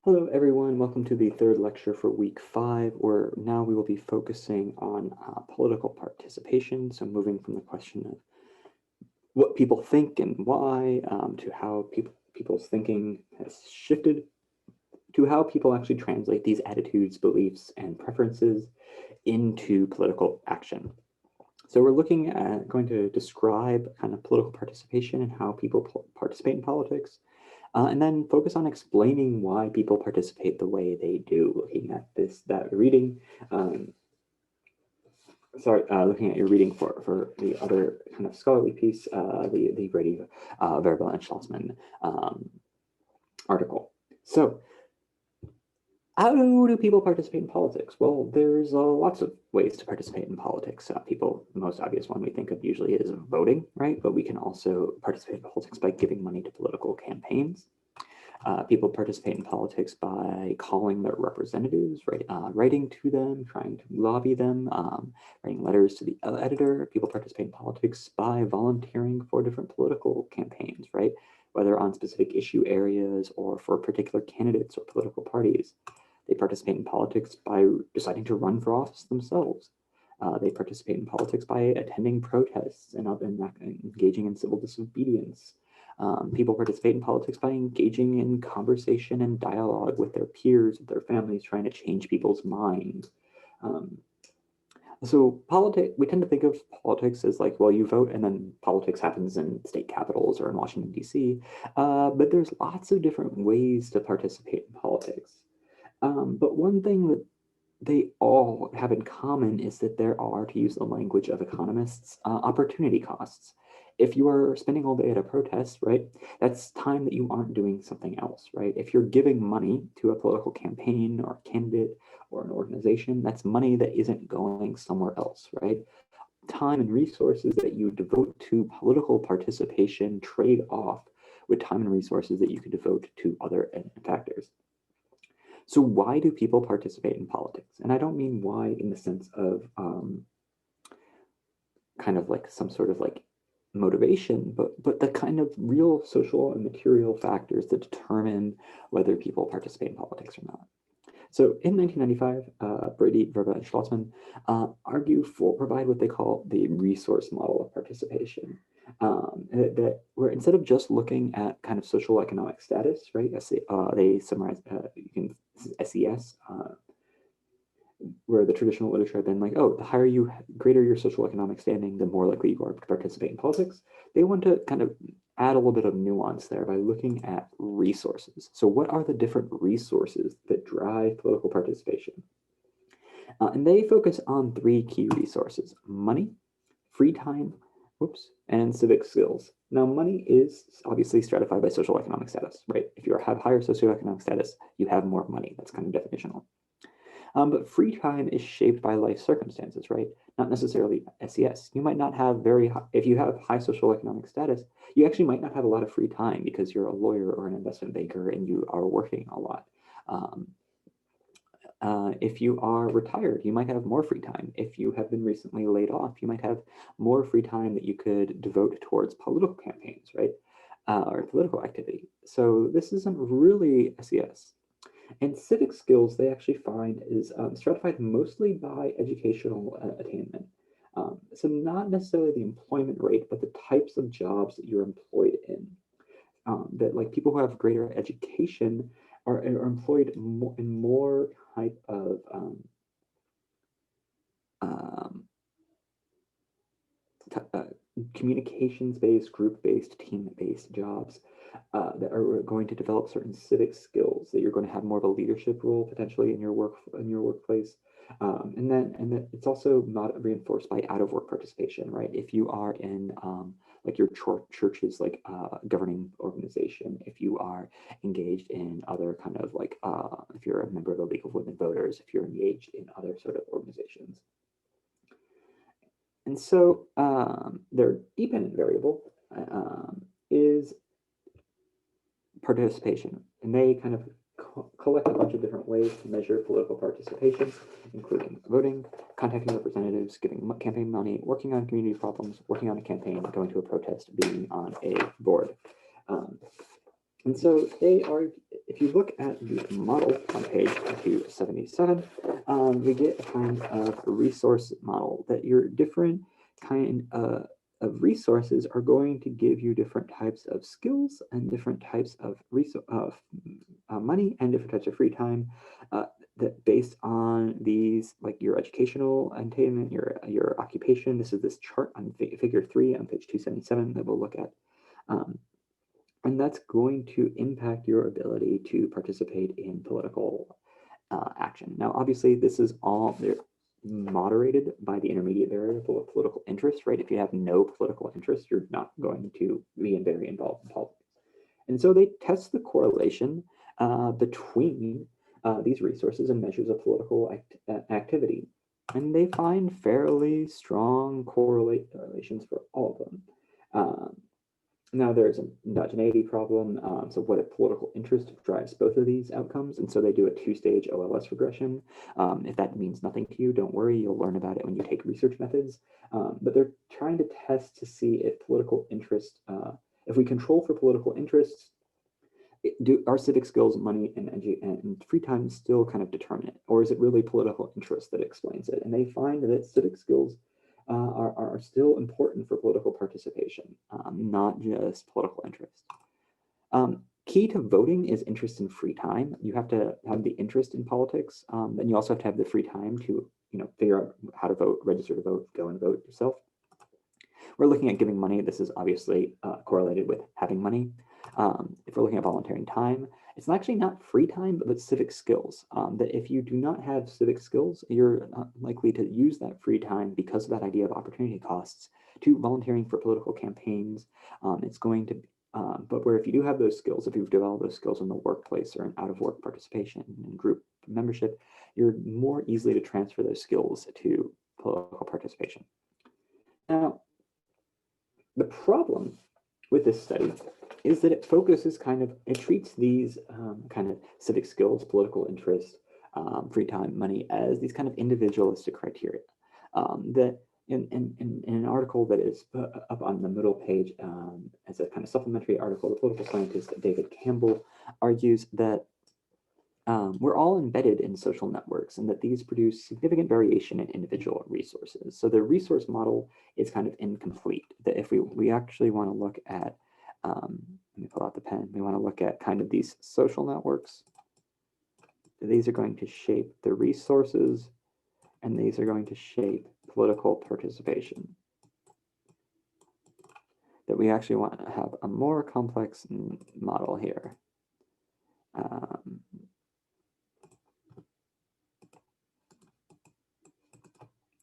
Hello, everyone. Welcome to the third lecture for week 5, where now we will be focusing on political participation. So moving from the question of what people think and why to how people's thinking has shifted to how people actually translate these attitudes, beliefs, and preferences into political action. So we're going to describe kind of political participation and how people participate in politics. And then focus on explaining why people participate the way they do, looking at that reading. Looking at your reading for the other kind of scholarly piece, the Brady, Verba, and Schlozman article. So how do people participate in politics? Well, there's lots of ways to participate in politics. The most obvious one we think of usually is voting, right? But we can also participate in politics by giving money to political campaigns. People participate in politics by calling their representatives, writing to them, trying to lobby them, writing letters to the editor. People participate in politics by volunteering for different political campaigns, right? Whether on specific issue areas or for particular candidates or political parties. They participate in politics by deciding to run for office themselves. They participate in politics by attending protests and engaging in civil disobedience. People participate in politics by engaging in conversation and dialogue with their peers, with their families, trying to change people's minds. So we tend to think of politics as like, well, you vote and then politics happens in state capitals or in Washington, D.C. But there's lots of different ways to participate in politics. But one thing that they all have in common is that there are, to use the language of economists, opportunity costs. If you are spending all day at a protest, right, that's time that you aren't doing something else, right? If you're giving money to a political campaign or a candidate or an organization, that's money that isn't going somewhere else, right? Time and resources that you devote to political participation trade off with time and resources that you could devote to other factors. So why do people participate in politics? And I don't mean why in the sense of kind of like some sort of like motivation, but the kind of real social and material factors that determine whether people participate in politics or not. So in 1995, Brady, Verba, and Schlozman provide what they call the resource model of participation. Where instead of just looking at kind of social economic status, right? They summarize SES, where the traditional literature had been like, oh, the greater your social economic standing, the more likely you are to participate in politics. They want to kind of add a little bit of nuance there by looking at resources. So what are the different resources that drive political participation? And they focus on 3 key resources: money, free time, and civic skills. Now, money is obviously stratified by social economic status, right? If you have higher socioeconomic status, you have more money. That's kind of definitional. But free time is shaped by life circumstances, right? Not necessarily SES. You might not have if you have high social economic status, you actually might not have a lot of free time because you're a lawyer or an investment banker and you are working a lot. If you are retired, you might have more free time. If you have been recently laid off, you might have more free time that you could devote towards political campaigns, right? Or political activity. So this isn't really SES. And civic skills, they actually find, is stratified mostly by educational attainment. So not necessarily the employment rate, but the types of jobs that you're employed in. That like people who have greater education are employed in more type of communications-based, group-based, team-based jobs that are going to develop certain civic skills that you're going to have more of a leadership role potentially in your workplace. And then it's also not reinforced by out-of-work participation, right? If you are in like your church's like governing organization, if you are engaged in other kind of like if you're a member of the League of Women Voters, if you're engaged in other sort of organizations. And so their dependent variable is participation, and they kind of collect a bunch of different ways to measure political participation, including voting, contacting representatives, giving campaign money, working on community problems, working on a campaign, going to a protest, being on a board. And so they are, if you look at the model on page 277, we get a kind of a resource model that your different kind of resources are going to give you different types of skills and different types of money and different types of free time that based on these, like your educational attainment, your occupation. This is this chart on figure 3 on page 277 that we'll look at. And that's going to impact your ability to participate in political action. Now, obviously, this is all moderated by the intermediate variable of political interest, right? If you have no political interest, you're not going to be very involved in politics. And so they test the correlation between these resources and measures of political activity. And they find fairly strong correlations for all of them. Now there's a homogeneity problem. So what if political interest drives both of these outcomes? And so they do a 2-stage OLS regression. If that means nothing to you, don't worry, you'll learn about it when you take research methods. But they're trying to test to see if political interest, if we control for political interests, do our civic skills, money, and free time still kind of determine it? Or is it really political interest that explains it? And they find that civic skills are still important for political participation, not just political interest. Key to voting is interest in free time. You have to have the interest in politics, and you also have to have the free time to, figure out how to vote, register to vote, go and vote yourself. We're looking at giving money. This is obviously correlated with having money. If we're looking at volunteering time, it's actually not free time, but civic skills. That if you do not have civic skills, you're likely to use that free time because of that idea of opportunity costs to volunteering for political campaigns. It's going to, but where if you do have those skills, if you've developed those skills in the workplace or in out-of-work participation and group membership, you're more easily to transfer those skills to political participation. Now, the problem with this study is that it focuses it treats these kind of civic skills, political interest, free time, money as these kind of individualistic criteria. That in an article that is up on the Moodle page as a kind of supplementary article, the political scientist David Campbell argues that we're all embedded in social networks and that these produce significant variation in individual resources. So the resource model is kind of incomplete. That if we actually want to look at, let me pull out the pen, we want to look at kind of these social networks. These are going to shape the resources and these are going to shape political participation. That we actually want to have a more complex model here.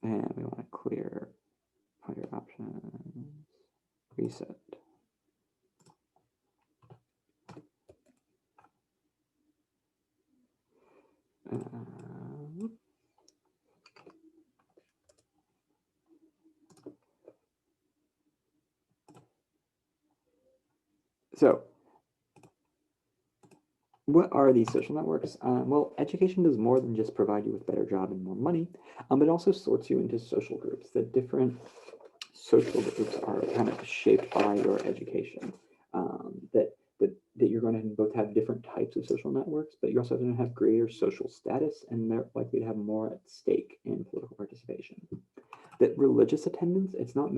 And we want to clear options, reset. So what are these social networks? Well, education does more than just provide you with a better job and more money, but it also sorts you into social groups. That different social groups are kind of shaped by your education. That you're going to both have different types of social networks, but you're also going to have greater social status, and they're likely to have more at stake in political participation. That religious attendance, it's not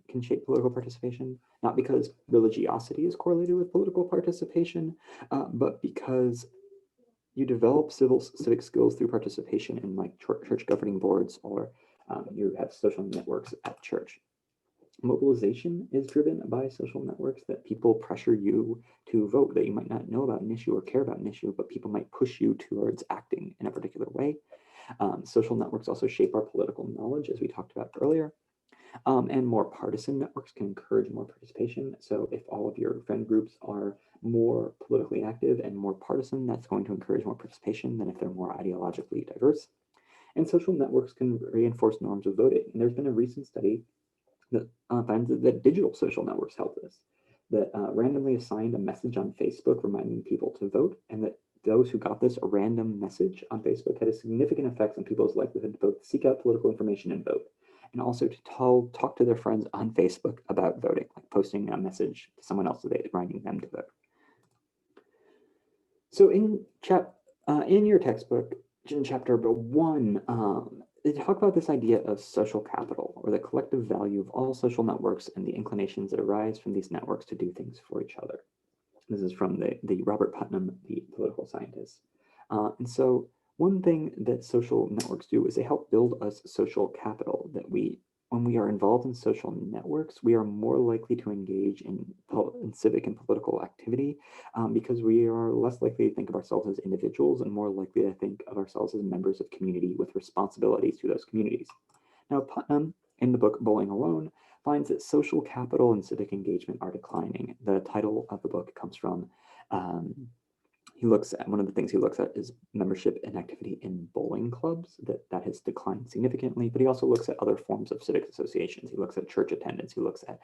can shape political participation, not because religiosity is correlated with political participation, but because you develop civic skills through participation in like church governing boards, or you have social networks at church. Mobilization is driven by social networks, that people pressure you to vote, that you might not know about an issue or care about an issue, but people might push you towards acting in a particular way. Social networks also shape our political knowledge, as we talked about earlier. And more partisan networks can encourage more participation. So if all of your friend groups are more politically active and more partisan, that's going to encourage more participation than if they're more ideologically diverse. And social networks can reinforce norms of voting. And there's been a recent study that finds that digital social networks help this, that randomly assigned a message on Facebook reminding people to vote, and that those who got this a random message on Facebook had a significant effect on people's likelihood to both seek out political information and vote, and also to talk to their friends on Facebook about voting, like posting a message to someone else reminding them to vote. So in your textbook, in chapter 1, they talk about this idea of social capital, or the collective value of all social networks and the inclinations that arise from these networks to do things for each other. This is from the Robert Putnam, the political scientist. And so one thing that social networks do is they help build us social capital that when we are involved in social networks, we are more likely to engage in civic and political activity because we are less likely to think of ourselves as individuals and more likely to think of ourselves as members of community with responsibilities to those communities. Now, Putnam, in the book Bowling Alone, finds that social capital and civic engagement are declining. The title of the book comes from, he looks at, one of the things he looks at is membership and activity in bowling clubs, that has declined significantly, but he also looks at other forms of civic associations. He looks at church attendance, he looks at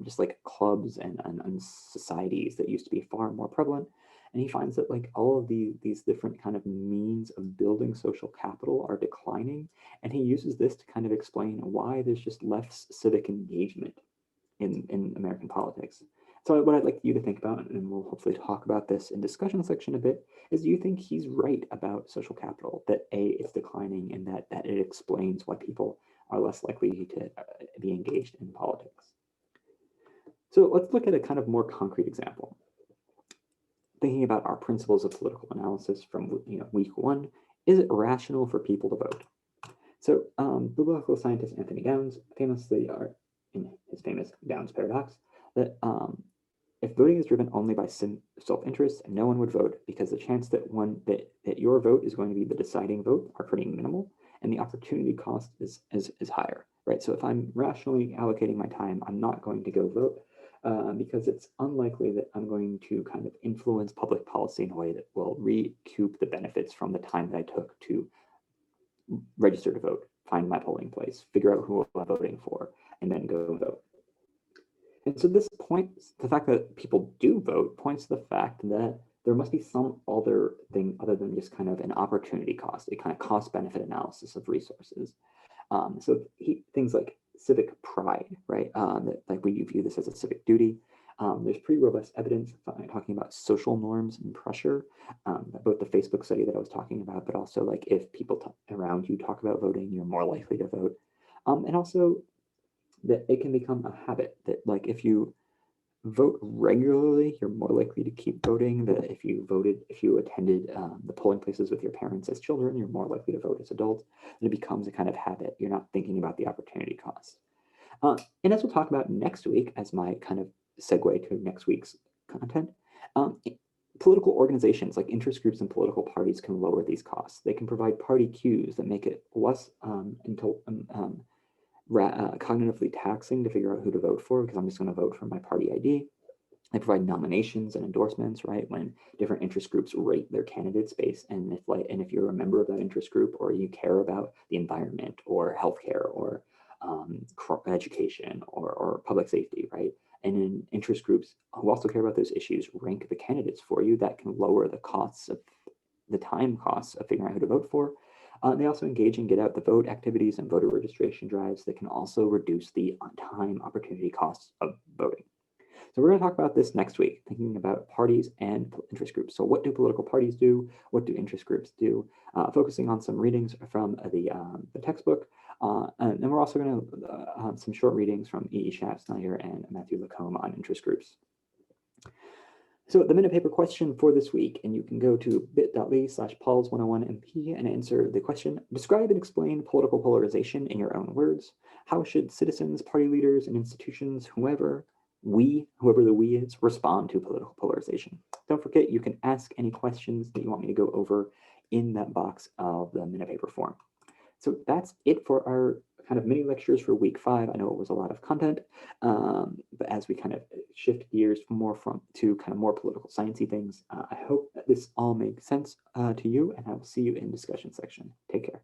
just like clubs and societies that used to be far more prevalent. And he finds that like all of these different kind of means of building social capital are declining. And he uses this to kind of explain why there's just less civic engagement in American politics. So what I'd like you to think about, and we'll hopefully talk about this in discussion section a bit, is do you think he's right about social capital, that it's declining and that it explains why people are less likely to be engaged in politics? So let's look at a kind of more concrete example. Thinking about our principles of political analysis from week 1, is it rational for people to vote? So political scientist Anthony Downs famously, in his famous Downs paradox, that if voting is driven only by self-interest, no one would vote because the chance that your vote is going to be the deciding vote are pretty minimal, and the opportunity cost is higher, right? So if I'm rationally allocating my time, I'm not going to go vote because it's unlikely that I'm going to kind of influence public policy in a way that will recoup the benefits from the time that I took to register to vote, find my polling place, figure out who I'm voting for, and then go vote. And so this points, the fact that people do vote points to the fact that there must be some other thing other than just kind of an opportunity cost, a kind of cost benefit analysis of resources. So things like civic pride, right? That like we view this as a civic duty. There's pretty robust evidence talking about social norms and pressure, both the Facebook study that I was talking about, but also like if people around you talk about voting, you're more likely to vote. And also that it can become a habit, that like if you vote regularly, you're more likely to keep voting, that if you attended the polling places with your parents as children, you're more likely to vote as adults, and it becomes a kind of habit. You're not thinking about the opportunity cost. And as we'll talk about next week, as my kind of segue to next week's content, political organizations like interest groups and political parties can lower these costs. They can provide party cues that make it less cognitively taxing to figure out who to vote for, because I'm just going to vote for my party ID. They provide nominations and endorsements, right? When different interest groups rate their candidates based, and if you're a member of that interest group, or you care about the environment or healthcare or education or public safety, right? And in interest groups who also care about those issues rank the candidates for you, that can lower the time costs of figuring out who to vote for. They also engage in get out the vote activities and voter registration drives that can also reduce the time opportunity costs of voting. So we're going to talk about this next week, thinking about parties and interest groups. So what do political parties do? What do interest groups do? Focusing on some readings from the textbook. And then we're also going to some short readings from E.E. Schaffsnyder and Matthew Lacombe on interest groups. So the minute paper question for this week, and you can go to bit.ly/Pauls101MP and answer the question, describe and explain political polarization in your own words. How should citizens, party leaders, and institutions, whoever the we is, respond to political polarization? Don't forget, you can ask any questions that you want me to go over in that box of the minute paper form. So that's it for our kind of mini lectures for week 5. I know it was a lot of content, but as we kind of shift gears to kind of more political sciencey things, I hope that this all makes sense to you, and I will see you in discussion section. Take care.